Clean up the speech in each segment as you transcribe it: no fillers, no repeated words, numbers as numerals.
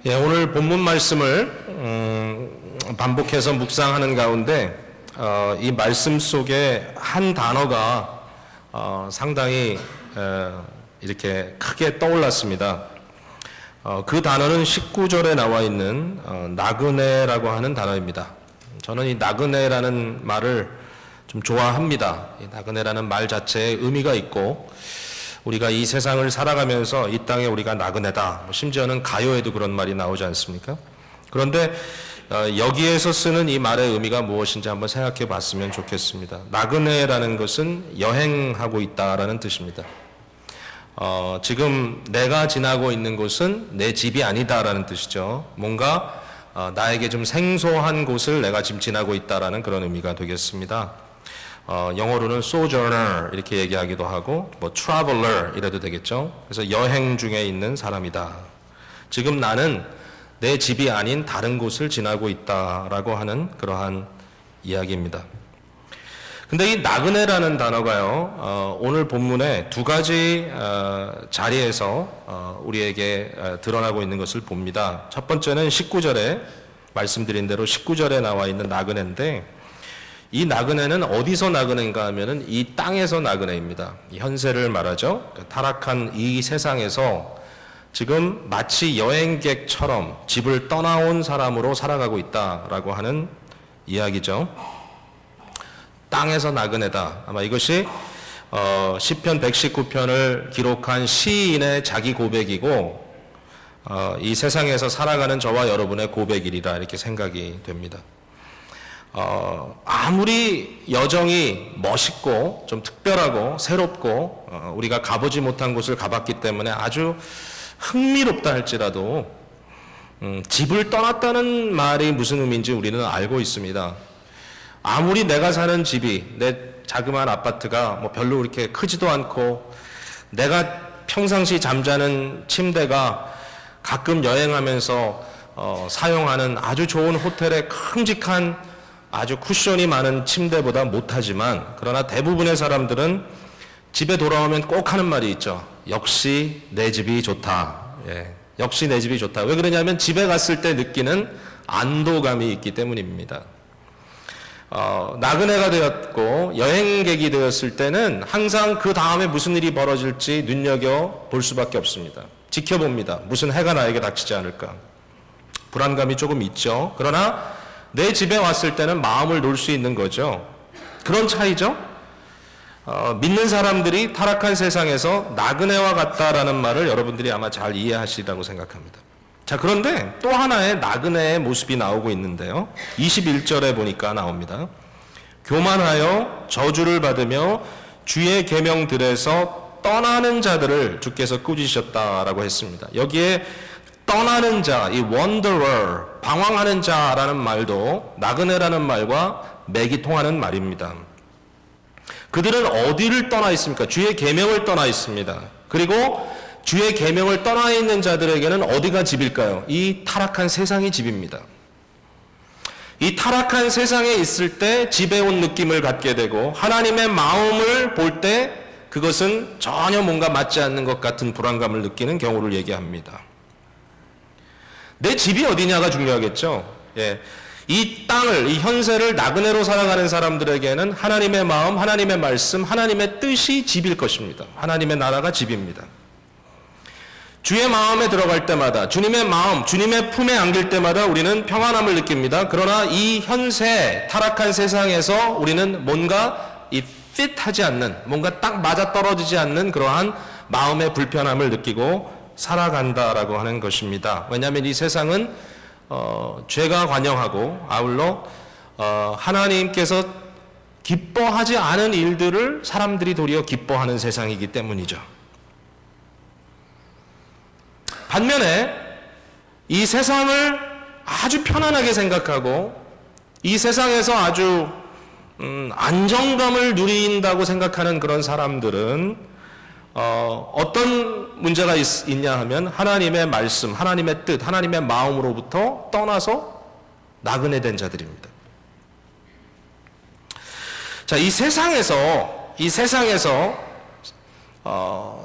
예, 오늘 본문 말씀을 반복해서 묵상하는 가운데 이 말씀 속에 한 단어가 상당히 이렇게 크게 떠올랐습니다. 그 단어는 19절에 나와 있는 나그네라고 하는 단어입니다. 저는 이 나그네라는 말을 좀 좋아합니다. 이 나그네라는 말 자체에 의미가 있고, 우리가 이 세상을 살아가면서 이 땅에 우리가 나그네다, 심지어는 가요에도 그런 말이 나오지 않습니까? 그런데 여기에서 쓰는 이 말의 의미가 무엇인지 한번 생각해 봤으면 좋겠습니다. 나그네라는 것은 여행하고 있다라는 뜻입니다. 지금 내가 지나고 있는 곳은 내 집이 아니다라는 뜻이죠. 뭔가 나에게 좀 생소한 곳을 내가 지금 지나고 있다라는 그런 의미가 되겠습니다. 영어로는 sojourner 이렇게 얘기하기도 하고, 뭐 traveler 이래도 되겠죠. 그래서 여행 중에 있는 사람이다. 지금 나는 내 집이 아닌 다른 곳을 지나고 있다라고 하는 그러한 이야기입니다. 근데 이 나그네라는 단어가요, 오늘 본문에 두 가지 자리에서 우리에게 드러나고 있는 것을 봅니다. 첫 번째는 19절에 말씀드린 대로 19절에 나와 있는 나그네인데, 이 나그네는 어디서 나그네인가 하면은 이 땅에서 나그네입니다. 이 현세를 말하죠. 타락한 이 세상에서 지금 마치 여행객처럼 집을 떠나온 사람으로 살아가고 있다라고 하는 이야기죠. 땅에서 나그네다. 아마 이것이 시편 119편을 기록한 시인의 자기 고백이고, 이 세상에서 살아가는 저와 여러분의 고백이리라 이렇게 생각이 됩니다. 아무리 여정이 멋있고 좀 특별하고 새롭고 우리가 가보지 못한 곳을 가봤기 때문에 아주 흥미롭다 할지라도 집을 떠났다는 말이 무슨 의미인지 우리는 알고 있습니다. 아무리 내가 사는 집이, 내 자그마한 아파트가 뭐 별로 그렇게 크지도 않고, 내가 평상시 잠자는 침대가 가끔 여행하면서 사용하는 아주 좋은 호텔의 큼직한 아주 쿠션이 많은 침대보다 못하지만, 그러나 대부분의 사람들은 집에 돌아오면 꼭 하는 말이 있죠. 역시 내 집이 좋다. 예, 역시 내 집이 좋다. 왜 그러냐면 집에 갔을 때 느끼는 안도감이 있기 때문입니다. 나그네가 되었고 여행객이 되었을 때는 항상 그 다음에 무슨 일이 벌어질지 눈여겨볼 수밖에 없습니다. 지켜봅니다. 무슨 해가 나에게 닥치지 않을까. 불안감이 조금 있죠. 그러나 내 집에 왔을 때는 마음을 놓을 수 있는 거죠. 그런 차이죠. 믿는 사람들이 타락한 세상에서 나그네와 같다라는 말을 여러분들이 아마 잘 이해하시리라고 생각합니다. 자, 그런데 또 하나의 나그네의 모습이 나오고 있는데요. 21절에 보니까 나옵니다. 교만하여 저주를 받으며 주의 계명들에서 떠나는 자들을 주께서 꾸짖으셨다라고 했습니다. 여기에 떠나는 자, 이 wanderer, 방황하는 자라는 말도 나그네라는 말과 맥이 통하는 말입니다. 그들은 어디를 떠나 있습니까? 주의 계명을 떠나 있습니다. 그리고 주의 계명을 떠나 있는 자들에게는 어디가 집일까요? 이 타락한 세상이 집입니다. 이 타락한 세상에 있을 때 집에 온 느낌을 갖게 되고, 하나님의 마음을 볼 때 그것은 전혀 뭔가 맞지 않는 것 같은 불안감을 느끼는 경우를 얘기합니다. 내 집이 어디냐가 중요하겠죠. 예. 이 땅을, 이 현세를 나그네로 살아가는 사람들에게는 하나님의 마음, 하나님의 말씀, 하나님의 뜻이 집일 것입니다. 하나님의 나라가 집입니다. 주의 마음에 들어갈 때마다, 주님의 마음, 주님의 품에 안길 때마다 우리는 평안함을 느낍니다. 그러나 이 현세, 타락한 세상에서 우리는 뭔가 이 핏하지 않는, 뭔가 딱 맞아떨어지지 않는 그러한 마음의 불편함을 느끼고 살아간다라고 하는 것입니다. 왜냐하면 이 세상은 죄가 관영하고, 아울러 하나님께서 기뻐하지 않은 일들을 사람들이 도리어 기뻐하는 세상이기 때문이죠. 반면에 이 세상을 아주 편안하게 생각하고 이 세상에서 아주 안정감을 누린다고 생각하는 그런 사람들은 어떤 문제가 있냐 하면 하나님의 말씀, 하나님의 뜻, 하나님의 마음으로부터 떠나서 나그네된 자들입니다. 자, 이 세상에서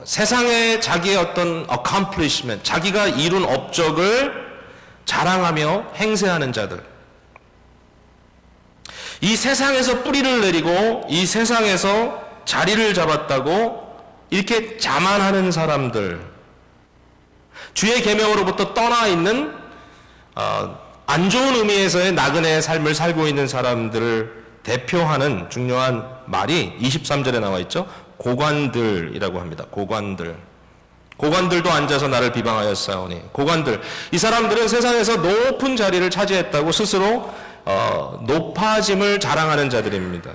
세상의 자기의 어떤 accomplishment, 자기가 이룬 업적을 자랑하며 행세하는 자들. 이 세상에서 뿌리를 내리고 이 세상에서 자리를 잡았다고 이렇게 자만하는 사람들, 주의 계명으로부터 떠나 있는 안 좋은 의미에서의 나그네의 삶을 살고 있는 사람들을 대표하는 중요한 말이 23절에 나와 있죠. 고관들이라고 합니다. 고관들. 고관들도 앉아서 나를 비방하였사오니. 고관들. 이 사람들은 세상에서 높은 자리를 차지했다고 스스로 높아짐을 자랑하는 자들입니다.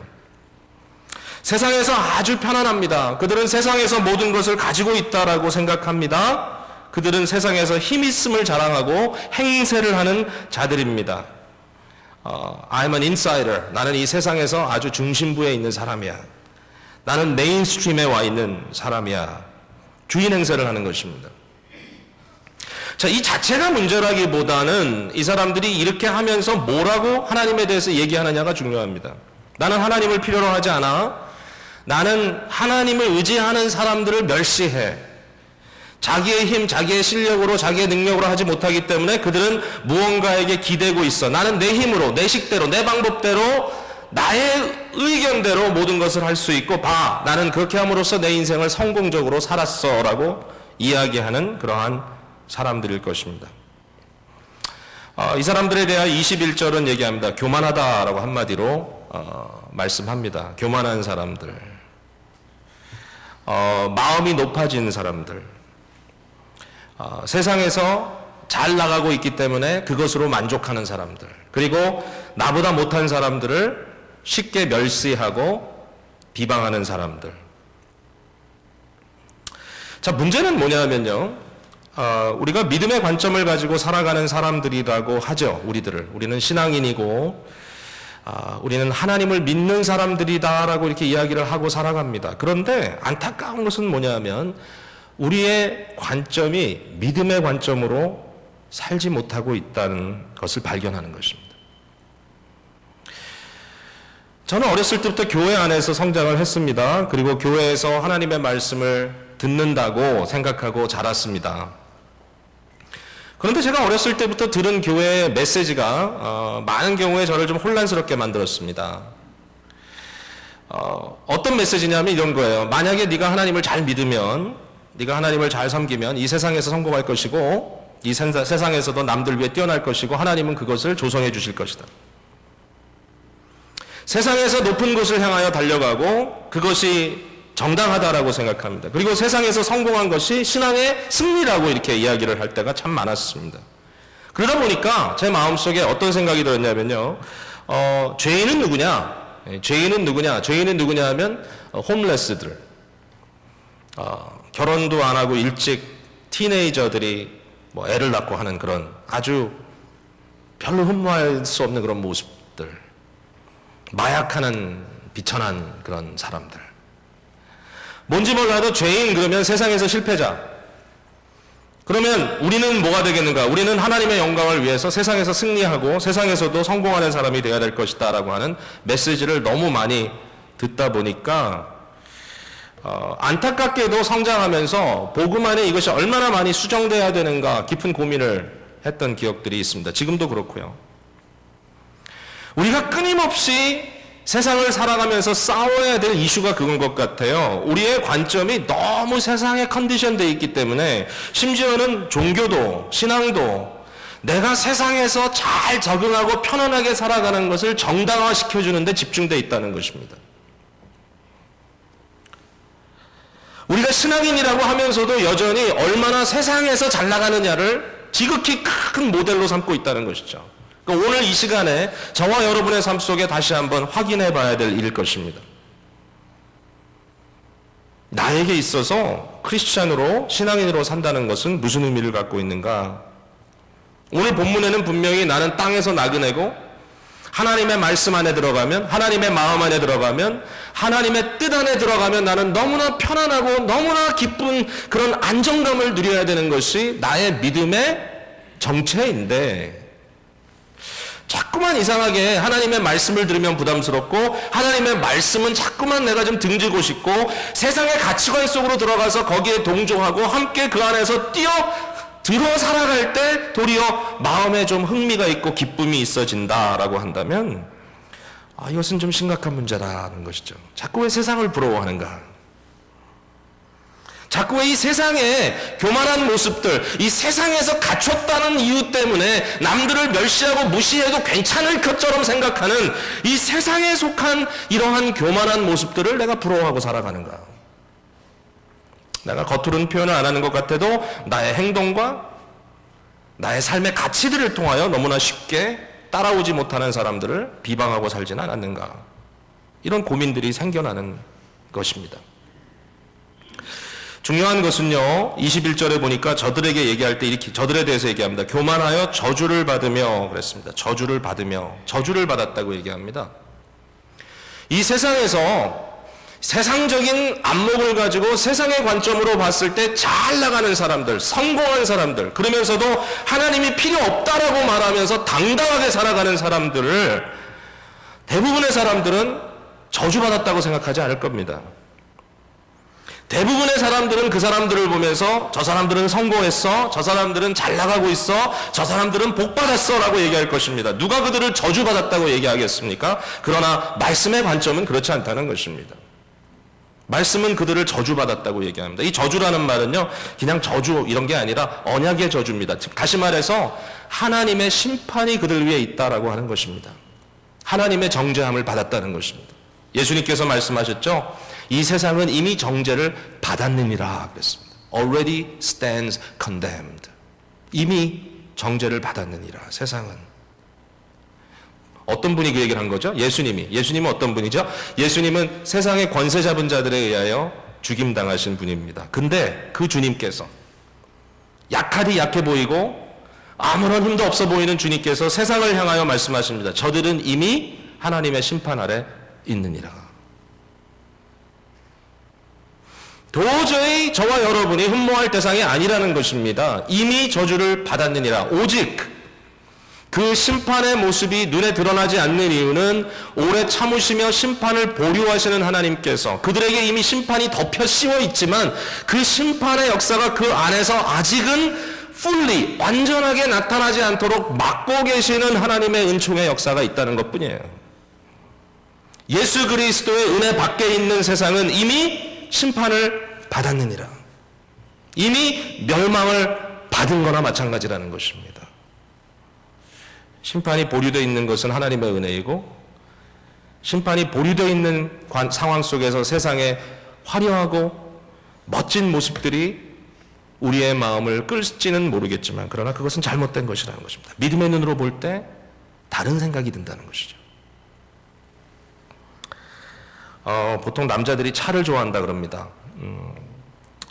세상에서 아주 편안합니다. 그들은 세상에서 모든 것을 가지고 있다라고 생각합니다. 그들은 세상에서 힘 있음을 자랑하고 행세를 하는 자들입니다. I'm an insider. 나는 이 세상에서 아주 중심부에 있는 사람이야. 나는 메인스트림에 와 있는 사람이야. 주인 행세를 하는 것입니다. 자, 이 자체가 문제라기보다는 이 사람들이 이렇게 하면서 뭐라고 하나님에 대해서 얘기하느냐가 중요합니다. 나는 하나님을 필요로 하지 않아. 나는 하나님을 의지하는 사람들을 멸시해. 자기의 힘, 자기의 실력으로, 자기의 능력으로 하지 못하기 때문에 그들은 무언가에게 기대고 있어. 나는 내 힘으로, 내 식대로, 내 방법대로, 나의 의견대로 모든 것을 할 수 있고, 봐, 나는 그렇게 함으로써 내 인생을 성공적으로 살았어 라고 이야기하는 그러한 사람들일 것입니다. 이 사람들에 대한 21절은 얘기합니다. 교만하다라고 한마디로 말씀합니다. 교만한 사람들, 마음이 높아진 사람들, 세상에서 잘 나가고 있기 때문에 그것으로 만족하는 사람들, 그리고 나보다 못한 사람들을 쉽게 멸시하고 비방하는 사람들. 자, 문제는 뭐냐면요, 우리가 믿음의 관점을 가지고 살아가는 사람들이라고 하죠. 우리는 신앙인이고 우리는 하나님을 믿는 사람들이다라고 이렇게 이야기를 하고 살아갑니다. 그런데 안타까운 것은 뭐냐면 우리의 관점이 믿음의 관점으로 살지 못하고 있다는 것을 발견하는 것입니다. 저는 어렸을 때부터 교회 안에서 성장을 했습니다. 그리고 교회에서 하나님의 말씀을 듣는다고 생각하고 자랐습니다. 그런데 제가 어렸을 때부터 들은 교회의 메시지가 많은 경우에 저를 좀 혼란스럽게 만들었습니다. 어떤 메시지냐면 이런 거예요. 만약에 네가 하나님을 잘 믿으면, 네가 하나님을 잘 섬기면 이 세상에서 성공할 것이고 이 세상에서도 남들 위해 뛰어날 것이고 하나님은 그것을 조성해 주실 것이다. 세상에서 높은 곳을 향하여 달려가고 그것이 정당하다라고 생각합니다. 그리고 세상에서 성공한 것이 신앙의 승리라고 이렇게 이야기를 할 때가 참 많았습니다. 그러다 보니까 제 마음속에 어떤 생각이 들었냐면요, 죄인은 누구냐? 죄인은 누구냐? 죄인은 누구냐 하면 홈레스들, 결혼도 안 하고 일찍 티네이저들이 뭐 애를 낳고 하는 그런 아주 별로 흠모할 수 없는 그런 모습들, 마약하는 비천한 그런 사람들. 뭔지 몰라도 죄인 그러면 세상에서 실패자. 그러면 우리는 뭐가 되겠는가? 우리는 하나님의 영광을 위해서 세상에서 승리하고 세상에서도 성공하는 사람이 되어야 될 것이다 라고 하는 메시지를 너무 많이 듣다 보니까 안타깝게도 성장하면서 복음 안에 이것이 얼마나 많이 수정돼야 되는가 깊은 고민을 했던 기억들이 있습니다. 지금도 그렇고요. 우리가 끊임없이 세상을 살아가면서 싸워야 될 이슈가 그건 것 같아요. 우리의 관점이 너무 세상에 컨디션되어 있기 때문에 심지어는 종교도 신앙도 내가 세상에서 잘 적응하고 편안하게 살아가는 것을 정당화시켜주는 데 집중되어 있다는 것입니다. 우리가 신앙인이라고 하면서도 여전히 얼마나 세상에서 잘 나가느냐를 지극히 큰 모델로 삼고 있다는 것이죠. 그러니까 오늘 이 시간에 저와 여러분의 삶 속에 다시 한번 확인해 봐야 될 일일 것입니다. 나에게 있어서 크리스찬으로 신앙인으로 산다는 것은 무슨 의미를 갖고 있는가? 오늘 본문에는 분명히 나는 땅에서 나그네고 하나님의 말씀 안에 들어가면, 하나님의 마음 안에 들어가면, 하나님의 뜻 안에 들어가면 나는 너무나 편안하고 너무나 기쁜 그런 안정감을 누려야 되는 것이 나의 믿음의 정체인데, 자꾸만 이상하게 하나님의 말씀을 들으면 부담스럽고 하나님의 말씀은 자꾸만 내가 좀 등지고 싶고 세상의 가치관 속으로 들어가서 거기에 동조하고 함께 그 안에서 뛰어 들어 살아갈 때 도리어 마음에 좀 흥미가 있고 기쁨이 있어진다라고 한다면 이것은 좀 심각한 문제라는 것이죠. 자꾸 왜 세상을 부러워하는가? 자꾸 왜 이 세상의 교만한 모습들, 이 세상에서 갖췄다는 이유 때문에 남들을 멸시하고 무시해도 괜찮을 것처럼 생각하는 이 세상에 속한 이러한 교만한 모습들을 내가 부러워하고 살아가는가? 내가 겉으로는 표현을 안 하는 것 같아도 나의 행동과 나의 삶의 가치들을 통하여 너무나 쉽게 따라오지 못하는 사람들을 비방하고 살지는 않았는가? 이런 고민들이 생겨나는 것입니다. 중요한 것은요, 21절에 보니까 저들에게 얘기할 때 이렇게 저들에 대해서 얘기합니다. 교만하여 저주를 받으며 그랬습니다. 저주를 받으며 저주를 받았다고 얘기합니다. 이 세상에서 세상적인 안목을 가지고 세상의 관점으로 봤을 때 잘 나가는 사람들, 성공한 사람들, 그러면서도 하나님이 필요 없다라고 말하면서 당당하게 살아가는 사람들을 대부분의 사람들은 저주받았다고 생각하지 않을 겁니다. 대부분의 사람들은 그 사람들을 보면서 저 사람들은 성공했어, 저 사람들은 잘 나가고 있어, 저 사람들은 복받았어 라고 얘기할 것입니다. 누가 그들을 저주받았다고 얘기하겠습니까? 그러나 말씀의 관점은 그렇지 않다는 것입니다. 말씀은 그들을 저주받았다고 얘기합니다. 이 저주라는 말은요, 그냥 저주 이런 게 아니라 언약의 저주입니다. 즉 다시 말해서 하나님의 심판이 그들 위에 있다라고 하는 것입니다. 하나님의 정죄함을 받았다는 것입니다. 예수님께서 말씀하셨죠? 이 세상은 이미 정죄를 받았느니라 그랬습니다. Already stands condemned. 이미 정죄를 받았느니라, 세상은. 어떤 분이 그 얘기를 한 거죠? 예수님은 어떤 분이죠? 예수님은 세상의 권세 잡은 자들에 의하여 죽임당하신 분입니다. 근데 그 주님께서 약하디 약해 보이고 아무런 힘도 없어 보이는 주님께서 세상을 향하여 말씀하십니다. 저들은 이미 하나님의 심판 아래 있느니라. 도저히 저와 여러분이 흠모할 대상이 아니라는 것입니다. 이미 저주를 받았느니라. 오직 그 심판의 모습이 눈에 드러나지 않는 이유는 오래 참으시며 심판을 보류하시는 하나님께서 그들에게 이미 심판이 덮여 씌워 있지만 그 심판의 역사가 그 안에서 아직은 fully, 완전하게 나타나지 않도록 막고 계시는 하나님의 은총의 역사가 있다는 것뿐이에요. 예수 그리스도의 은혜 밖에 있는 세상은 이미 심판을 받았느니라. 이미 멸망을 받은 거나 마찬가지라는 것입니다. 심판이 보류되어 있는 것은 하나님의 은혜이고 심판이 보류되어 있는 상황 속에서 세상의 화려하고 멋진 모습들이 우리의 마음을 끌지는 모르겠지만 그러나 그것은 잘못된 것이라는 것입니다. 믿음의 눈으로 볼 때 다른 생각이 든다는 것이죠. 보통 남자들이 차를 좋아한다 그럽니다.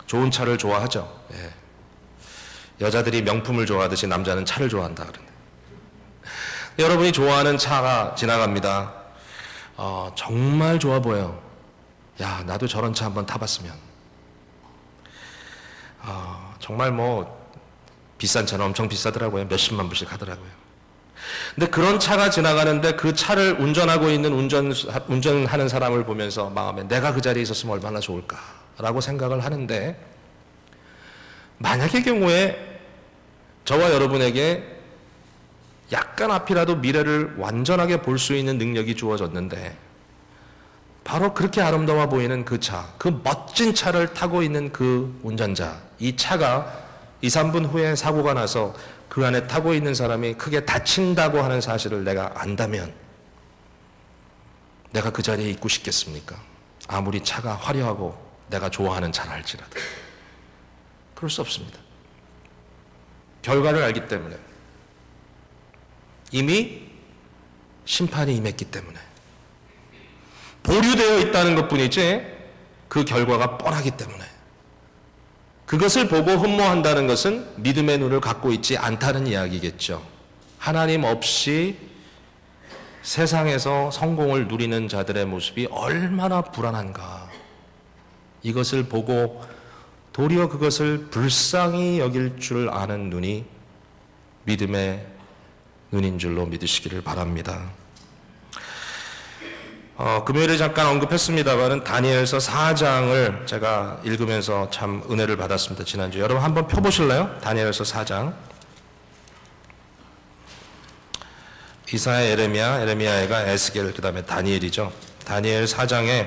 좋은 차를 좋아하죠. 예. 여자들이 명품을 좋아하듯이 남자는 차를 좋아한다 그러는데 여러분이 좋아하는 차가 지나갑니다. 정말 좋아 보여. 야, 나도 저런 차 한번 타봤으면. 정말 비싼 차는 엄청 비싸더라고요. 몇십만 불씩 하더라고요. 근데 그런 차가 지나가는데 그 차를 운전하고 있는 운전하는 사람을 보면서 마음에 내가 그 자리에 있었으면 얼마나 좋을까라고 생각을 하는데 만약의 경우에 저와 여러분에게 약간 앞이라도 미래를 완전하게 볼 수 있는 능력이 주어졌는데 바로 그렇게 아름다워 보이는 그 차, 그 멋진 차를 타고 있는 그 운전자, 이 차가 2, 3분 후에 사고가 나서 그 안에 타고 있는 사람이 크게 다친다고 하는 사실을 내가 안다면 내가 그 자리에 있고 싶겠습니까? 아무리 차가 화려하고 내가 좋아하는 차를 할지라도 그럴 수 없습니다. 결과를 알기 때문에 이미 심판이 임했기 때문에 보류되어 있다는 것뿐이지 그 결과가 뻔하기 때문에 그것을 보고 흠모한다는 것은 믿음의 눈을 갖고 있지 않다는 이야기겠죠. 하나님 없이 세상에서 성공을 누리는 자들의 모습이 얼마나 불안한가. 이것을 보고 도리어 그것을 불쌍히 여길 줄 아는 눈이 믿음의 눈인 줄로 믿으시기를 바랍니다. 금요일에 잠깐 언급했습니다만은 다니엘서 4장을 제가 읽으면서 참 은혜를 받았습니다. 지난주 여러분 한번 펴보실래요? 다니엘서 4장. 이사야, 에레미야가 에스겔, 그 다음에 다니엘이죠. 다니엘 4장에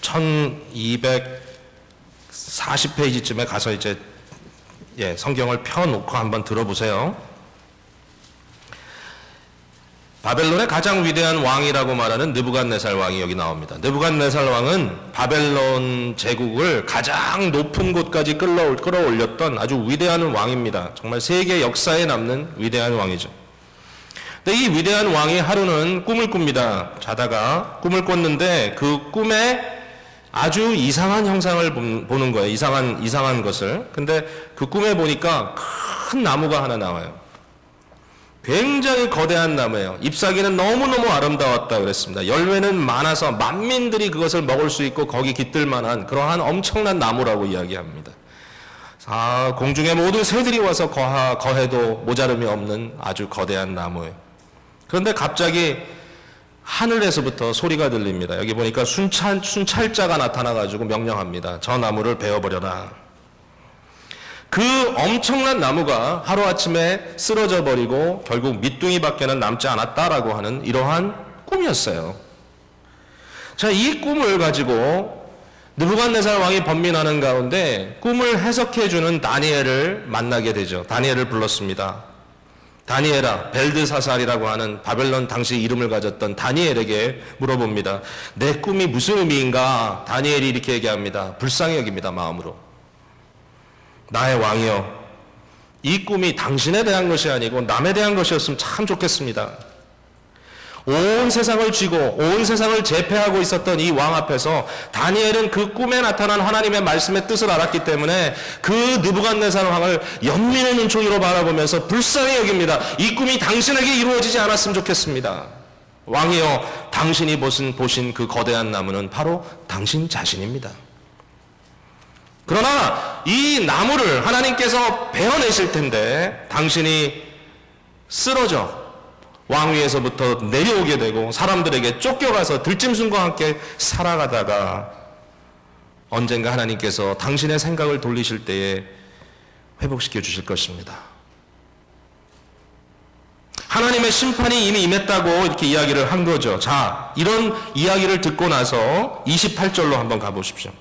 1240페이지쯤에 가서 이제 성경을 펴놓고 한번 들어보세요. 바벨론의 가장 위대한 왕이라고 말하는 느부갓네살 왕이 여기 나옵니다. 느부갓네살 왕은 바벨론 제국을 가장 높은 곳까지 끌어올렸던 아주 위대한 왕입니다. 정말 세계 역사에 남는 위대한 왕이죠. 근데 이 위대한 왕이 하루는 꿈을 꿉니다. 자다가 꿈을 꿨는데 그 꿈에 아주 이상한 형상을 보는 거예요. 이상한 것을. 근데 그 꿈에 보니까 큰 나무가 하나 나와요. 굉장히 거대한 나무예요. 잎사귀는 너무너무 아름다웠다 그랬습니다. 열매는 많아서 만민들이 그것을 먹을 수 있고 거기 깃들 만한 그러한 엄청난 나무라고 이야기합니다. 공중의 모든 새들이 와서 거해도 모자름이 없는 아주 거대한 나무예요. 그런데 갑자기 하늘에서부터 소리가 들립니다. 여기 보니까 순찰자가 나타나가지고 명령합니다. 저 나무를 베어버려라. 그 엄청난 나무가 하루아침에 쓰러져 버리고 결국 밑둥이밖에는 남지 않았다라고 하는 이러한 꿈이었어요. 자, 이 꿈을 가지고 느부갓네살 왕이 번민하는 가운데 꿈을 해석해주는 다니엘을 만나게 되죠. 다니엘을 불렀습니다. 다니엘아, 벨드사살이라고 하는 바벨론 당시 이름을 가졌던 다니엘에게 물어봅니다. 내 꿈이 무슨 의미인가? 다니엘이 이렇게 얘기합니다. 불쌍히 여깁니다. 마음으로. 나의 왕이여, 이 꿈이 당신에 대한 것이 아니고 남에 대한 것이었으면 참 좋겠습니다. 온 세상을 쥐고 온 세상을 제패하고 있었던 이 왕 앞에서 다니엘은 그 꿈에 나타난 하나님의 말씀의 뜻을 알았기 때문에 그 느부갓네살 왕을 연민의 눈초리로 바라보면서 불쌍히 여깁니다. 이 꿈이 당신에게 이루어지지 않았으면 좋겠습니다. 왕이여, 당신이 보신 그 거대한 나무는 바로 당신 자신입니다. 그러나 이 나무를 하나님께서 베어내실 텐데 당신이 쓰러져 왕 위에서부터 내려오게 되고 사람들에게 쫓겨가서 들짐승과 함께 살아가다가 언젠가 하나님께서 당신의 생각을 돌리실 때에 회복시켜 주실 것입니다. 하나님의 심판이 이미 임했다고 이렇게 이야기를 한 거죠. 자, 이런 이야기를 듣고 나서 28절로 한번 가보십시오.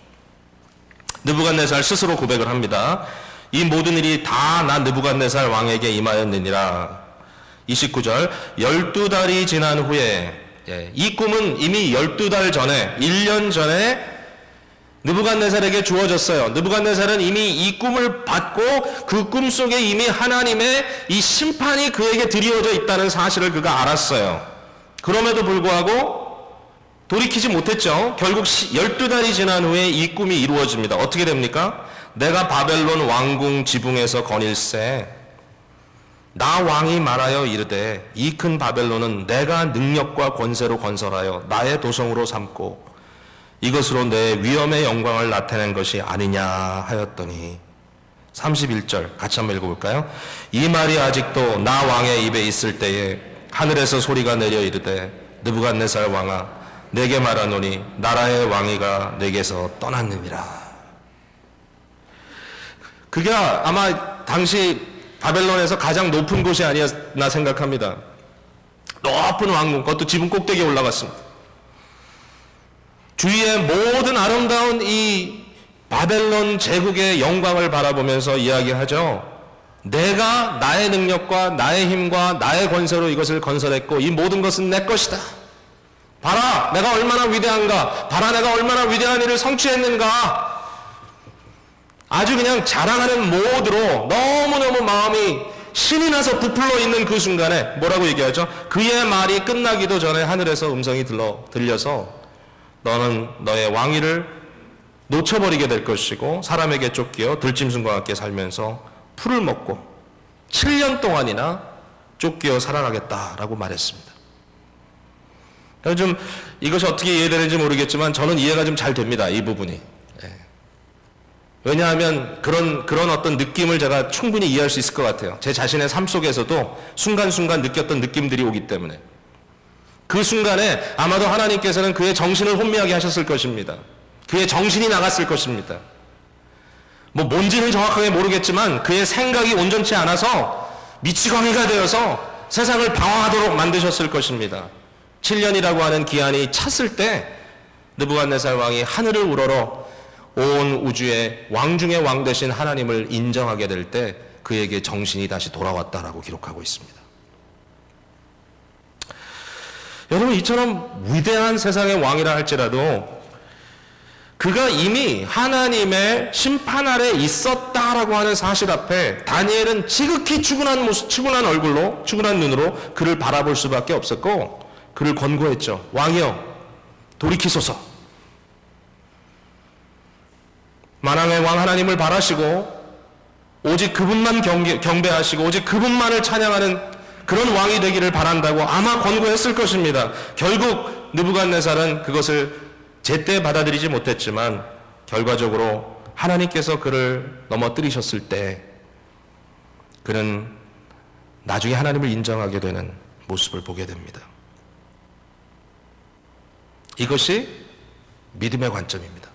느부갓네살 스스로 고백을 합니다. 이 모든 일이 다 나 느부갓네살 왕에게 임하였느니라. 29절, 12달이 지난 후에, 이 꿈은 이미 12달 전에, 1년 전에 느부갓네살에게 주어졌어요. 느부갓네살은 이미 이 꿈을 받고 그 꿈 속에 이미 하나님의 이 심판이 그에게 드리워져 있다는 사실을 그가 알았어요. 그럼에도 불구하고 돌이키지 못했죠. 결국 12달이 지난 후에 이 꿈이 이루어집니다. 어떻게 됩니까? 내가 바벨론 왕궁 지붕에서 거닐세 나 왕이 말하여 이르되 이 큰 바벨론은 내가 능력과 권세로 건설하여 나의 도성으로 삼고 이것으로 내 위엄의 영광을 나타낸 것이 아니냐 하였더니 31절 같이 한번 읽어볼까요? 이 말이 아직도 나 왕의 입에 있을 때에 하늘에서 소리가 내려 이르되 느부갓네살 왕아 내게 말하노니 나라의 왕위가 내게서 떠났느니라. 그게 아마 당시 바벨론에서 가장 높은 곳이 아니었나 생각합니다. 높은 왕궁, 그것도 지붕 꼭대기에 올라갔습니다. 주위의 모든 아름다운 이 바벨론 제국의 영광을 바라보면서 이야기하죠. 내가 나의 능력과 나의 힘과 나의 권세로 이것을 건설했고 이 모든 것은 내 것이다. 봐라, 내가 얼마나 위대한가. 봐라, 내가 얼마나 위대한 일을 성취했는가. 아주 그냥 자랑하는 모드로 너무너무 마음이 신이 나서 부풀러 있는 그 순간에 뭐라고 얘기하죠? 그의 말이 끝나기도 전에 하늘에서 음성이 들려서 너는 너의 왕위를 놓쳐버리게 될 것이고 사람에게 쫓겨 들짐승과 함께 살면서 풀을 먹고 7년 동안이나 쫓겨 살아가겠다라고 말했습니다. 좀 이것이 어떻게 이해되는지 모르겠지만 저는 이해가 좀 잘 됩니다. 이 부분이. 왜냐하면 그런 어떤 느낌을 제가 충분히 이해할 수 있을 것 같아요. 제 자신의 삶 속에서도 순간순간 느꼈던 느낌들이 오기 때문에. 그 순간에 아마도 하나님께서는 그의 정신을 혼미하게 하셨을 것입니다. 그의 정신이 나갔을 것입니다. 뭔지는 정확하게 모르겠지만 그의 생각이 온전치 않아서 미치광이가 되어서 세상을 방황하도록 만드셨을 것입니다. 7년이라고 하는 기한이 찼을 때 느부갓네살 왕이 하늘을 우러러 온 우주의 왕 중의 왕 되신 하나님을 인정하게 될 때 그에게 정신이 다시 돌아왔다라고 기록하고 있습니다. 여러분, 이처럼 위대한 세상의 왕이라 할지라도 그가 이미 하나님의 심판 아래 있었다라고 하는 사실 앞에 다니엘은 지극히 추근한 얼굴로, 추근한 눈으로 그를 바라볼 수밖에 없었고 그를 권고했죠. 왕이여, 돌이키소서. 만왕의 왕 하나님을 바라시고 오직 그분만 경배하시고 오직 그분만을 찬양하는 그런 왕이 되기를 바란다고 아마 권고했을 것입니다. 결국 느부갓네살은 그것을 제때 받아들이지 못했지만 결과적으로 하나님께서 그를 넘어뜨리셨을 때 그는 나중에 하나님을 인정하게 되는 모습을 보게 됩니다. 이것이 믿음의 관점입니다.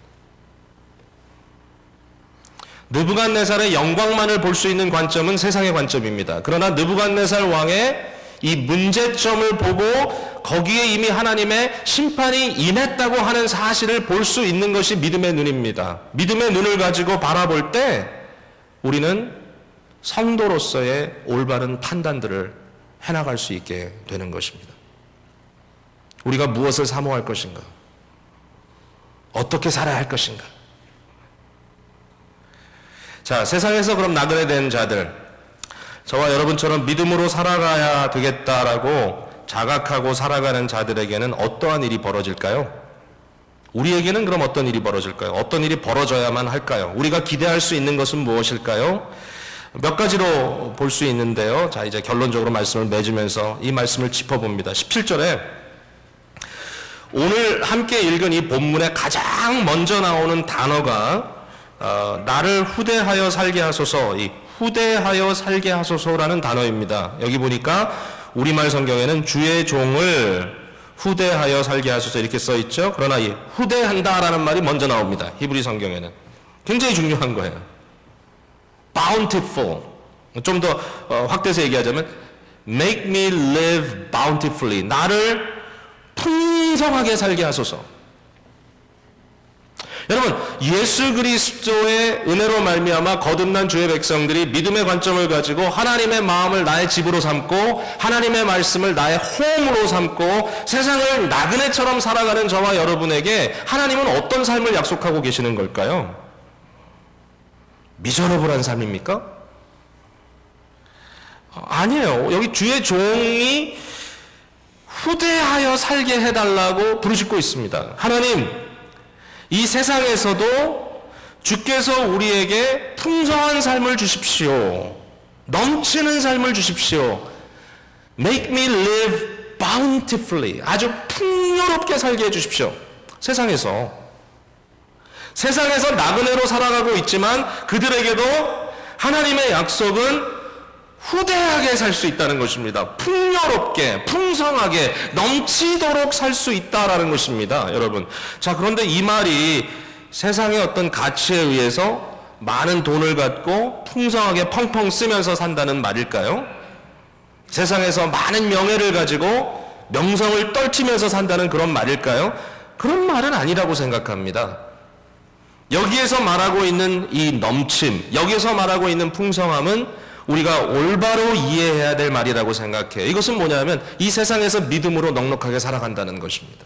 느부갓네살의 영광만을 볼 수 있는 관점은 세상의 관점입니다. 그러나 느부갓네살 왕의 이 문제점을 보고 거기에 이미 하나님의 심판이 임했다고 하는 사실을 볼 수 있는 것이 믿음의 눈입니다. 믿음의 눈을 가지고 바라볼 때 우리는 성도로서의 올바른 판단들을 해나갈 수 있게 되는 것입니다. 우리가 무엇을 사모할 것인가? 어떻게 살아야 할 것인가? 자, 세상에서 그럼 나그네 된 자들, 저와 여러분처럼 믿음으로 살아가야 되겠다라고 자각하고 살아가는 자들에게는 어떠한 일이 벌어질까요? 우리에게는 그럼 어떤 일이 벌어질까요? 어떤 일이 벌어져야만 할까요? 우리가 기대할 수 있는 것은 무엇일까요? 몇 가지로 볼 수 있는데요. 자, 이제 결론적으로 말씀을 맺으면서 이 말씀을 짚어봅니다. 17절에 오늘 함께 읽은 이 본문에 가장 먼저 나오는 단어가 나를 후대하여 살게 하소서, 이 후대하여 살게 하소서라는 단어입니다. 여기 보니까 우리말 성경에는 주의 종을 후대하여 살게 하소서 이렇게 써 있죠. 그러나 이 후대한다라는 말이 먼저 나옵니다. 히브리 성경에는. 굉장히 중요한 거예요. bountiful. 좀 더 확대해서 얘기하자면 make me live bountifully. 나를 풍성하게 살게 하소서. 여러분, 예수 그리스도의 은혜로 말미암아 거듭난 주의 백성들이 믿음의 관점을 가지고 하나님의 마음을 나의 집으로 삼고 하나님의 말씀을 나의 홈으로 삼고 세상을 나그네처럼 살아가는 저와 여러분에게 하나님은 어떤 삶을 약속하고 계시는 걸까요? 미저러블한 삶입니까? 아니에요. 여기 주의 종이 후대하여 살게 해달라고 부르짖고 있습니다. 하나님, 이 세상에서도 주께서 우리에게 풍성한 삶을 주십시오. 넘치는 삶을 주십시오. Make me live bountifully. 아주 풍요롭게 살게 해주십시오. 세상에서 나그네로 살아가고 있지만 그들에게도 하나님의 약속은 후대하게 살 수 있다는 것입니다. 풍요롭게, 풍성하게, 넘치도록 살 수 있다라는 것입니다, 여러분. 자, 그런데 이 말이 세상의 어떤 가치에 의해서 많은 돈을 갖고 풍성하게 펑펑 쓰면서 산다는 말일까요? 세상에서 많은 명예를 가지고 명성을 떨치면서 산다는 그런 말일까요? 그런 말은 아니라고 생각합니다. 여기에서 말하고 있는 이 넘침, 여기에서 말하고 있는 풍성함은 우리가 올바로 이해해야 될 말이라고 생각해요. 이것은 뭐냐면 이 세상에서 믿음으로 넉넉하게 살아간다는 것입니다.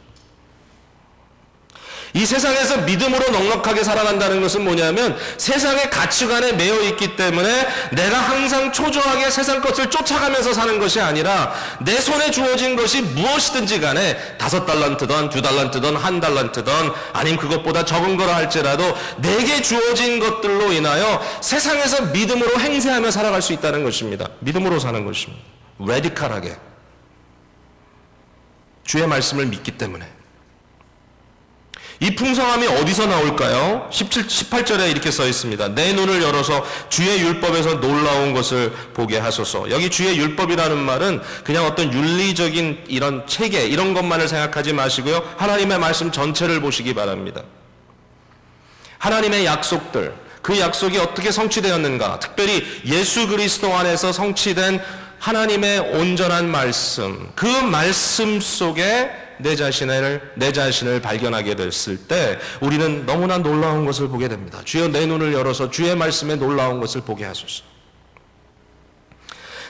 이 세상에서 믿음으로 넉넉하게 살아간다는 것은 뭐냐면 세상의 가치관에 매여 있기 때문에 내가 항상 초조하게 세상 것을 쫓아가면서 사는 것이 아니라 내 손에 주어진 것이 무엇이든지 간에 5달란트든 2달란트든 1달란트든 아니면 그것보다 적은 거라 할지라도 내게 주어진 것들로 인하여 세상에서 믿음으로 행세하며 살아갈 수 있다는 것입니다. 믿음으로 사는 것입니다. 레디컬하게 주의 말씀을 믿기 때문에. 이 풍성함이 어디서 나올까요? 18절에 이렇게 써 있습니다. 내 눈을 열어서 주의 율법에서 놀라운 것을 보게 하소서. 여기 주의 율법이라는 말은 그냥 어떤 윤리적인 이런 체계 이런 것만을 생각하지 마시고요. 하나님의 말씀 전체를 보시기 바랍니다. 하나님의 약속들, 그 약속이 어떻게 성취되었는가, 특별히 예수 그리스도 안에서 성취된 하나님의 온전한 말씀, 그 말씀 속에 내 자신을 발견하게 됐을 때 우리는 너무나 놀라운 것을 보게 됩니다. 주여 내 눈을 열어서 주의 말씀에 놀라운 것을 보게 하소서.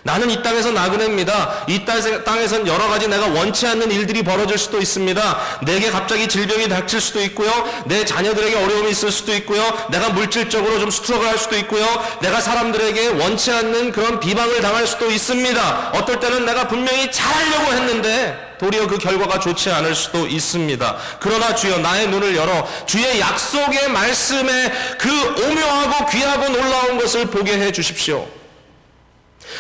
나는 이 땅에서 나그네입니다. 이 땅에선 여러 가지 내가 원치 않는 일들이 벌어질 수도 있습니다. 내게 갑자기 질병이 닥칠 수도 있고요. 내 자녀들에게 어려움이 있을 수도 있고요. 내가 물질적으로 좀 스트러글 할 수도 있고요. 내가 사람들에게 원치 않는 그런 비방을 당할 수도 있습니다. 어떨 때는 내가 분명히 잘하려고 했는데 도리어 그 결과가 좋지 않을 수도 있습니다. 그러나 주여 나의 눈을 열어 주의 약속의 말씀에 그 오묘하고 귀하고 놀라운 것을 보게 해 주십시오.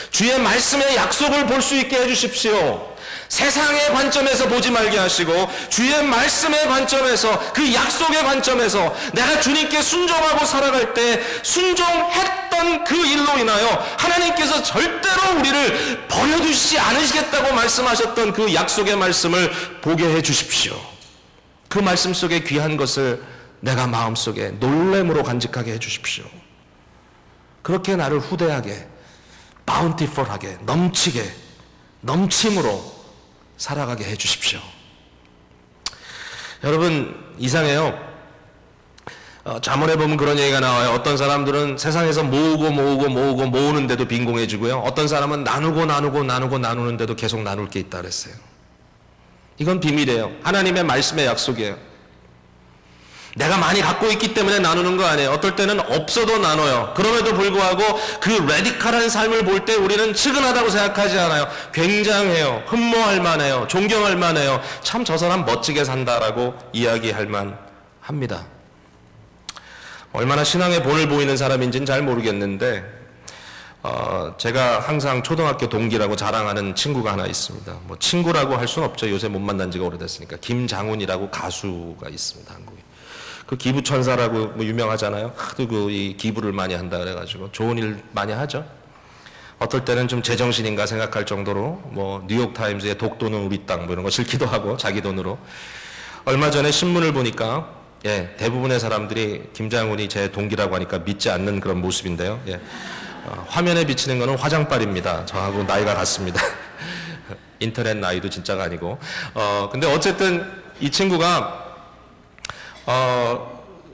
주의 말씀의 약속을 볼 수 있게 해주십시오. 세상의 관점에서 보지 말게 하시고 주의 말씀의 관점에서, 그 약속의 관점에서 내가 주님께 순종하고 살아갈 때 순종했던 그 일로 인하여 하나님께서 절대로 우리를 버려두시지 않으시겠다고 말씀하셨던 그 약속의 말씀을 보게 해주십시오. 그 말씀 속에 귀한 것을 내가 마음속에 놀램으로 간직하게 해주십시오. 그렇게 나를 후대하게, 바운티풀하게, 넘치게, 넘침으로 살아가게 해주십시오. 여러분, 이상해요. 잠언에 보면 그런 얘기가 나와요. 어떤 사람들은 세상에서 모으는데도 빈공해지고요. 어떤 사람은 나누는데도 계속 나눌 게 있다 그랬어요. 이건 비밀이에요. 하나님의 말씀의 약속이에요. 내가 많이 갖고 있기 때문에 나누는 거 아니에요. 어떨 때는 없어도 나눠요. 그럼에도 불구하고 그 레디컬한 삶을 볼 때 우리는 측은하다고 생각하지 않아요. 굉장해요. 흠모할 만해요. 존경할 만해요. 참 저 사람 멋지게 산다라고 이야기할 만합니다. 얼마나 신앙의 본을 보이는 사람인지는 잘 모르겠는데 제가 항상 초등학교 동기라고 자랑하는 친구가 하나 있습니다. 뭐 친구라고 할 수는 없죠. 요새 못 만난 지가 오래됐으니까. 김장훈이라고 가수가 있습니다. 한국에. 그 기부천사라고 뭐 유명하잖아요. 하도 이 기부를 많이 한다 그래가지고 좋은 일 많이 하죠. 어떨 때는 좀 제정신인가 생각할 정도로 뭐 뉴욕타임즈의 독도는 우리 땅 뭐 이런 거 싫기도 하고 자기 돈으로. 얼마 전에 신문을 보니까 대부분의 사람들이 김장훈이 제 동기라고 하니까 믿지 않는 그런 모습인데요. 화면에 비치는 거는 화장빨입니다. 저하고 나이가 같습니다. 인터넷 나이도 진짜가 아니고. 근데 어쨌든 이 친구가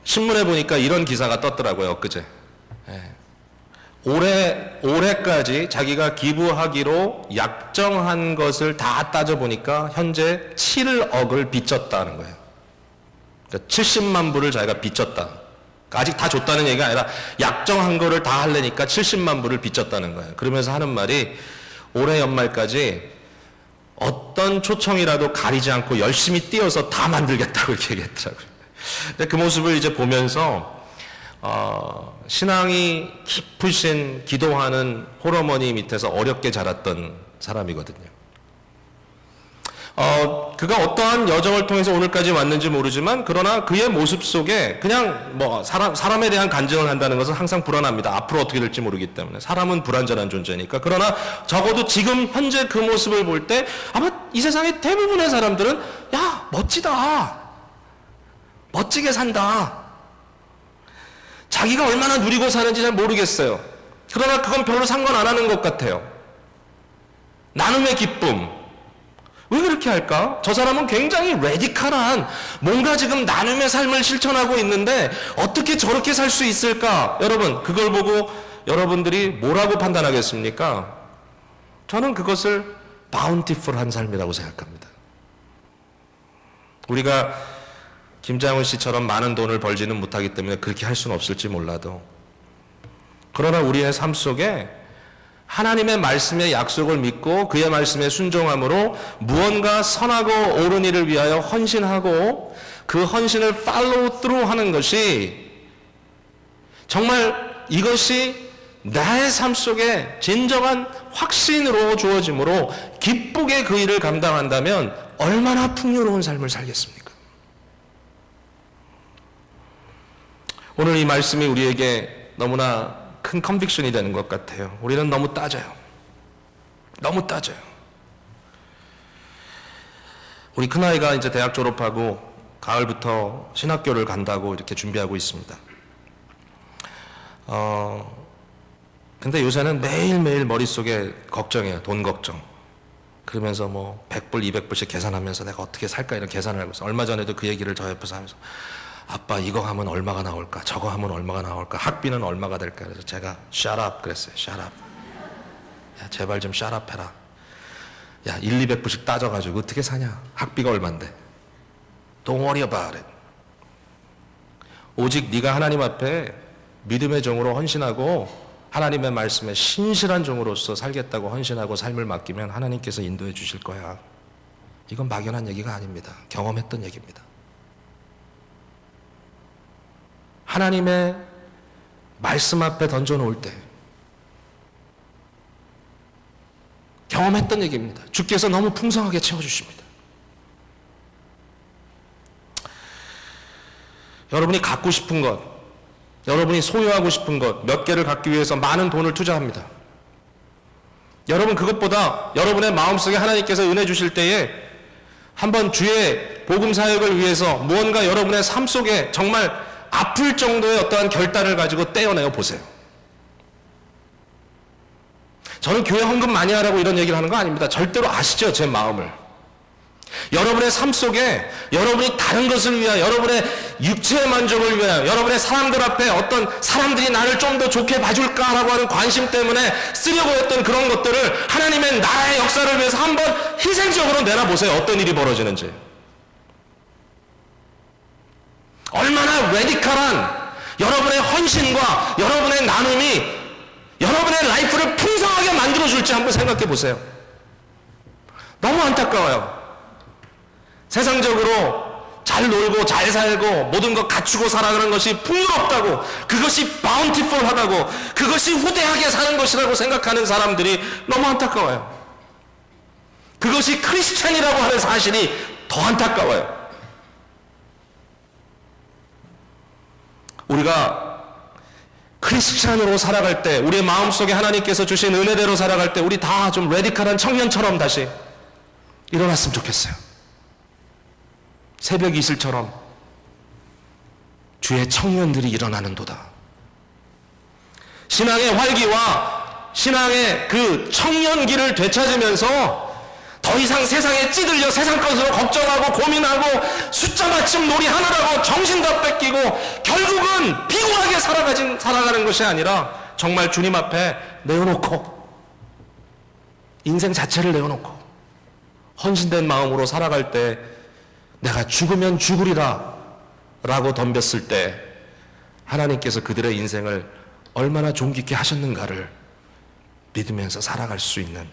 신문에 보니까 이런 기사가 떴더라고요, 엊그제. 올해까지 자기가 기부하기로 약정한 것을 다 따져보니까 현재 7억을 빚졌다는 거예요. 그러니까 70만 불을 자기가 빚졌다. 아직 다 줬다는 얘기가 아니라 약정한 거를 다 하려니까 70만 불을 빚졌다는 거예요. 그러면서 하는 말이 올해 연말까지 어떤 초청이라도 가리지 않고 열심히 뛰어서 다 만들겠다고 이렇게 얘기했더라고요. 근데 그 모습을 이제 보면서 신앙이 깊으신 기도하는 홀어머니 밑에서 어렵게 자랐던 사람이거든요. 그가 어떠한 여정을 통해서 오늘까지 왔는지 모르지만 그러나 그의 모습 속에 그냥 뭐 사람에 대한 간증을 한다는 것은 항상 불안합니다. 앞으로 어떻게 될지 모르기 때문에. 사람은 불안전한 존재니까. 그러나 적어도 지금 현재 그 모습을 볼 때 아마 이 세상의 대부분의 사람들은 야, 멋지다. 멋지게 산다. 자기가 얼마나 누리고 사는지 잘 모르겠어요. 그러나 그건 별로 상관 안 하는 것 같아요. 나눔의 기쁨. 왜 그렇게 할까? 저 사람은 굉장히 레디컬한 뭔가 지금 나눔의 삶을 실천하고 있는데 어떻게 저렇게 살 수 있을까? 여러분, 그걸 보고 여러분들이 뭐라고 판단하겠습니까? 저는 그것을 바운티풀한 삶이라고 생각합니다. 우리가 김장훈 씨처럼 많은 돈을 벌지는 못하기 때문에 그렇게 할 수는 없을지 몰라도, 그러나 우리의 삶 속에 하나님의 말씀의 약속을 믿고 그의 말씀에 순종함으로 무언가 선하고 옳은 일을 위하여 헌신하고 그 헌신을 팔로우 through 하는 것이 정말 이것이 나의 삶 속에 진정한 확신으로 주어지므로 기쁘게 그 일을 감당한다면 얼마나 풍요로운 삶을 살겠습니까? 오늘 이 말씀이 우리에게 너무나 큰 컨빅션이 되는 것 같아요. 우리는 너무 따져요. 너무 따져요. 우리 큰아이가 이제 대학 졸업하고 가을부터 신학교를 간다고 이렇게 준비하고 있습니다. 근데 요새는 매일매일 머릿속에 걱정이에요. 돈 걱정. 그러면서 뭐 100불, 200불씩 계산하면서 내가 어떻게 살까 이런 계산을 하고 있어요. 얼마 전에도 그 얘기를 저 옆에서 하면서 아빠 이거 하면 얼마가 나올까? 저거 하면 얼마가 나올까? 학비는 얼마가 될까? 그래서 제가 shut up 그랬어요. shut up. 야, 제발 좀 shut up 해라. 야, 1, 200불씩 따져가지고 어떻게 사냐? 학비가 얼만데? Don't worry about it. 오직 네가 하나님 앞에 믿음의 종으로 헌신하고 하나님의 말씀에 신실한 종으로서 살겠다고 헌신하고 삶을 맡기면 하나님께서 인도해 주실 거야. 이건 막연한 얘기가 아닙니다. 경험했던 얘기입니다. 하나님의 말씀 앞에 던져놓을 때 경험했던 얘기입니다. 주께서 너무 풍성하게 채워주십니다. 여러분이 갖고 싶은 것, 여러분이 소유하고 싶은 것 몇 개를 갖기 위해서 많은 돈을 투자합니다. 여러분 그것보다 여러분의 마음속에 하나님께서 은혜 주실 때에 한번 주의 복음 사역을 위해서 무언가 여러분의 삶 속에 정말 아플 정도의 어떠한 결단을 가지고 떼어내어 보세요. 저는 교회 헌금 많이 하라고 이런 얘기를 하는 거 아닙니다. 절대로 아시죠? 제 마음을. 여러분의 삶 속에 여러분이 다른 것을 위하여 여러분의 육체의 만족을 위하여 여러분의 사람들 앞에 어떤 사람들이 나를 좀 더 좋게 봐줄까라고 하는 관심 때문에 쓰려고 했던 그런 것들을 하나님의 나라의 역사를 위해서 한번 희생적으로 내놔보세요. 어떤 일이 벌어지는지. 얼마나 레디컬한 여러분의 헌신과 여러분의 나눔이 여러분의 라이프를 풍성하게 만들어줄지 한번 생각해 보세요. 너무 안타까워요. 세상적으로 잘 놀고 잘 살고 모든 것 갖추고 살아가는 것이 풍요롭다고, 그것이 바운티풀하다고, 그것이 후대하게 사는 것이라고 생각하는 사람들이 너무 안타까워요. 그것이 크리스찬이라고 하는 사실이 더 안타까워요. 우리가 크리스찬으로 살아갈 때, 우리의 마음속에 하나님께서 주신 은혜대로 살아갈 때 우리 다 좀 레디컬한 청년처럼 다시 일어났으면 좋겠어요. 새벽 이슬처럼 주의 청년들이 일어나는도다. 신앙의 활기와 신앙의 그 청년기를 되찾으면서 더 이상 세상에 찌들려 세상 것으로 걱정하고 고민하고 숫자 맞춤 놀이 하느라고 정신 다 뺏기고 결국은 피곤하게 살아가는 것이 아니라 정말 주님 앞에 내어놓고 인생 자체를 내어놓고 헌신된 마음으로 살아갈 때 내가 죽으면 죽으리라 라고 덤볐을 때 하나님께서 그들의 인생을 얼마나 존귀케 하셨는가를 믿으면서 살아갈 수 있는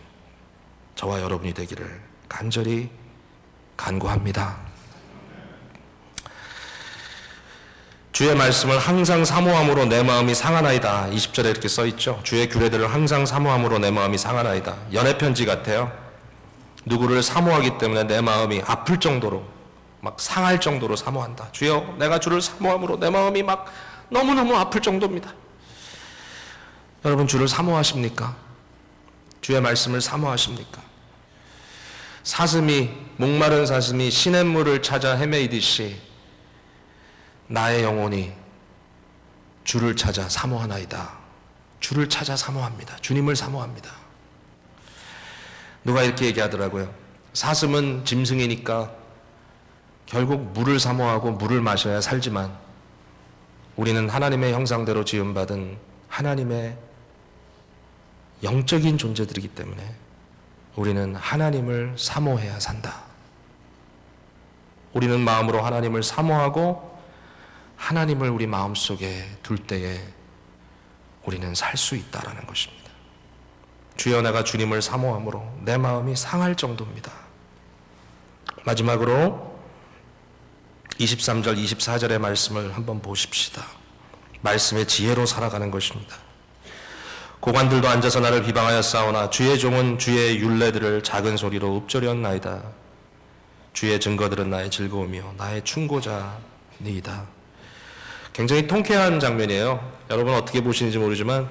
저와 여러분이 되기를 간절히 간구합니다. 주의 말씀을 항상 사모함으로 내 마음이 상하나이다. 20절에 이렇게 써있죠. 주의 규례들을 항상 사모함으로 내 마음이 상하나이다. 연애편지 같아요. 누구를 사모하기 때문에 내 마음이 아플 정도로 막 상할 정도로 사모한다. 주여, 내가 주를 사모함으로 내 마음이 막 너무너무 아플 정도입니다. 여러분 주를 사모하십니까? 주의 말씀을 사모하십니까? 사슴이, 목마른 사슴이 시냇물을 찾아 헤매이듯이 나의 영혼이 주를 찾아 사모하나이다. 주를 찾아 사모합니다. 주님을 사모합니다. 누가 이렇게 얘기하더라고요. 사슴은 짐승이니까 결국 물을 사모하고 물을 마셔야 살지만 우리는 하나님의 형상대로 지음받은 하나님의 영적인 존재들이기 때문에 우리는 하나님을 사모해야 산다. 우리는 마음으로 하나님을 사모하고 하나님을 우리 마음속에 둘 때에 우리는 살 수 있다라는 것입니다. 주여, 내가 주님을 사모함으로 내 마음이 상할 정도입니다. 마지막으로 23절, 24절의 말씀을 한번 보십시다. 말씀의 지혜로 살아가는 것입니다. 고관들도 앉아서 나를 비방하여 싸우나 주의 종은 주의 율례들을 작은 소리로 읊조렸나이다. 주의 증거들은 나의 즐거움이요 나의 충고자니이다. 굉장히 통쾌한 장면이에요. 여러분 어떻게 보시는지 모르지만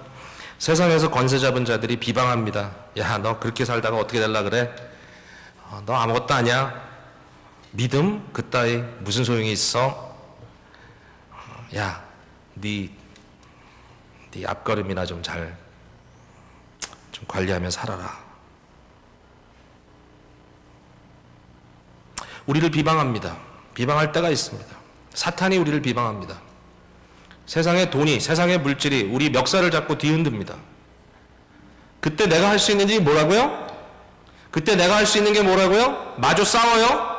세상에서 권세 잡은 자들이 비방합니다. 야, 너 그렇게 살다가 어떻게 될라 그래? 너 아무것도 아니야. 믿음 그따위 무슨 소용이 있어? 야, 네 앞걸음이나 좀 관리하며 살아라. 우리를 비방합니다. 비방할 때가 있습니다. 사탄이 우리를 비방합니다. 세상의 돈이, 세상의 물질이 우리 멱살을 잡고 뒤흔듭니다. 그때 내가 할 수 있는 일이 뭐라고요? 그때 내가 할 수 있는 게 뭐라고요? 마주 싸워요?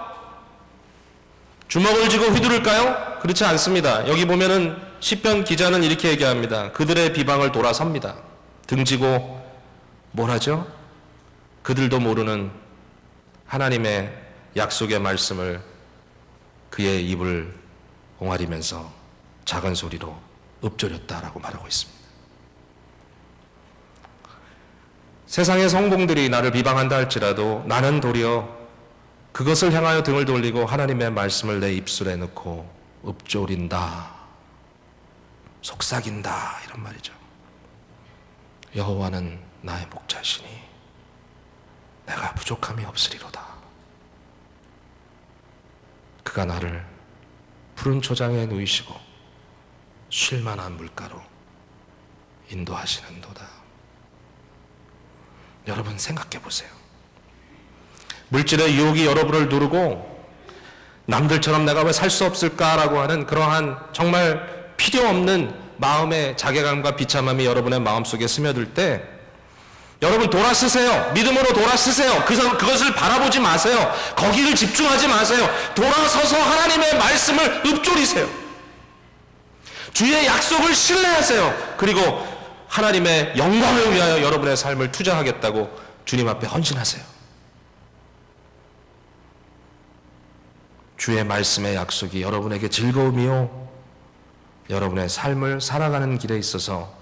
주먹을 쥐고 휘두를까요? 그렇지 않습니다. 여기 보면은 시편 기자는 이렇게 얘기합니다. 그들의 비방을 돌아섭니다. 등지고 뭘 하죠? 그들도 모르는 하나님의 약속의 말씀을 그의 입을 옹알이면서 작은 소리로 읊조렸다라고 말하고 있습니다. 세상의 성공들이 나를 비방한다 할지라도 나는 도리어 그것을 향하여 등을 돌리고 하나님의 말씀을 내 입술에 넣고 읊조린다, 속삭인다, 이런 말이죠. 여호와는 나의 목자시니 내가 부족함이 없으리로다. 그가 나를 푸른 초장에 누이시고 쉴만한 물가로 인도하시는도다. 여러분 생각해 보세요. 물질의 유혹이 여러분을 누르고 남들처럼 내가 왜 살 수 없을까라고 하는 그러한 정말 필요 없는 마음의 자괴감과 비참함이 여러분의 마음속에 스며들 때 여러분 돌아서세요. 믿음으로 돌아서세요. 그것을 바라보지 마세요. 거기를 집중하지 마세요. 돌아서서 하나님의 말씀을 읊조리세요. 주의 약속을 신뢰하세요. 그리고 하나님의 영광을 위하여 여러분의 삶을 투자하겠다고 주님 앞에 헌신하세요. 주의 말씀의 약속이 여러분에게 즐거움이요 여러분의 삶을 살아가는 길에 있어서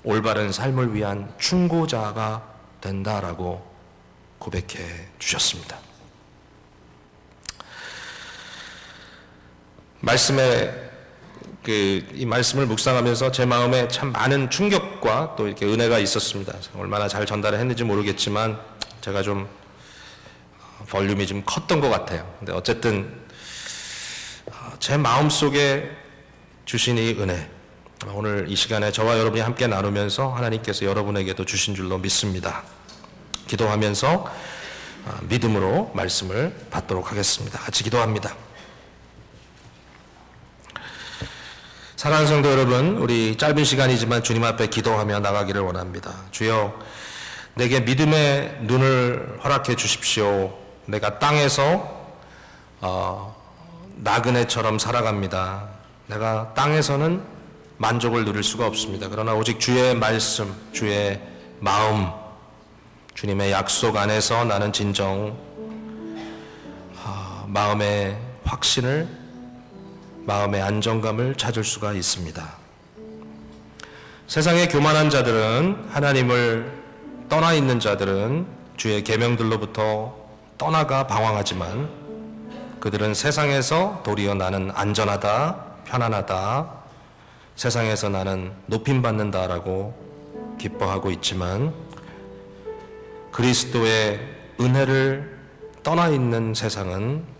올바른 삶을 위한 충고자가 된다라고 고백해 주셨습니다. 이 말씀을 묵상하면서 제 마음에 참 많은 충격과 또 이렇게 은혜가 있었습니다. 얼마나 잘 전달을 했는지 모르겠지만 제가 좀 볼륨이 좀 컸던 것 같아요. 근데 어쨌든 제 마음속에 주신 이 은혜, 오늘 이 시간에 저와 여러분이 함께 나누면서 하나님께서 여러분에게도 주신 줄로 믿습니다. 기도하면서 믿음으로 말씀을 받도록 하겠습니다. 같이 기도합니다. 사랑하는 성도 여러분, 우리 짧은 시간이지만 주님 앞에 기도하며 나가기를 원합니다. 주여, 내게 믿음의 눈을 허락해 주십시오. 내가 땅에서 나그네처럼 살아갑니다. 내가 땅에서는 만족을 누릴 수가 없습니다. 그러나 오직 주의 말씀, 주의 마음, 주님의 약속 안에서 나는 진정 마음의 확신을, 마음의 안정감을 찾을 수가 있습니다. 세상의 교만한 자들은, 하나님을 떠나 있는 자들은 주의 계명들로부터 떠나가 방황하지만 그들은 세상에서 도리어 나는 안전하다, 편안하다, 세상에서 나는 높임받는다라고 기뻐하고 있지만 그리스도의 은혜를 떠나 있는 세상은,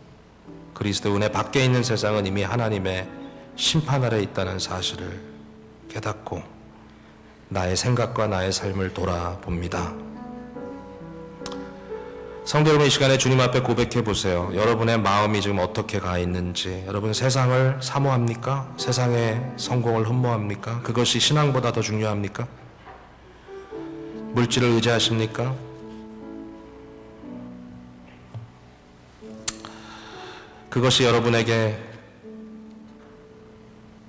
그리스도 은혜 밖에 있는 세상은 이미 하나님의 심판 아래 있다는 사실을 깨닫고 나의 생각과 나의 삶을 돌아봅니다. 성도 여러분, 이 시간에 주님 앞에 고백해 보세요. 여러분의 마음이 지금 어떻게 가 있는지. 여러분 세상을 사모합니까? 세상의 성공을 흠모합니까? 그것이 신앙보다 더 중요합니까? 물질을 의지하십니까? 그것이 여러분에게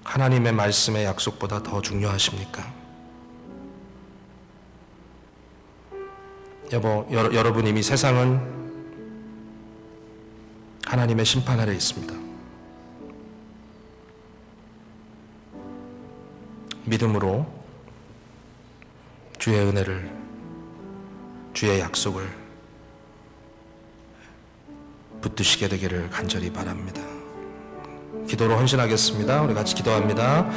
하나님의 말씀의 약속보다 더 중요하십니까? 여러분 이미 세상은 하나님의 심판 아래 있습니다. 믿음으로 주의 은혜를, 주의 약속을 붙드시게 되기를 간절히 바랍니다. 기도로 헌신하겠습니다. 우리 같이 기도합니다.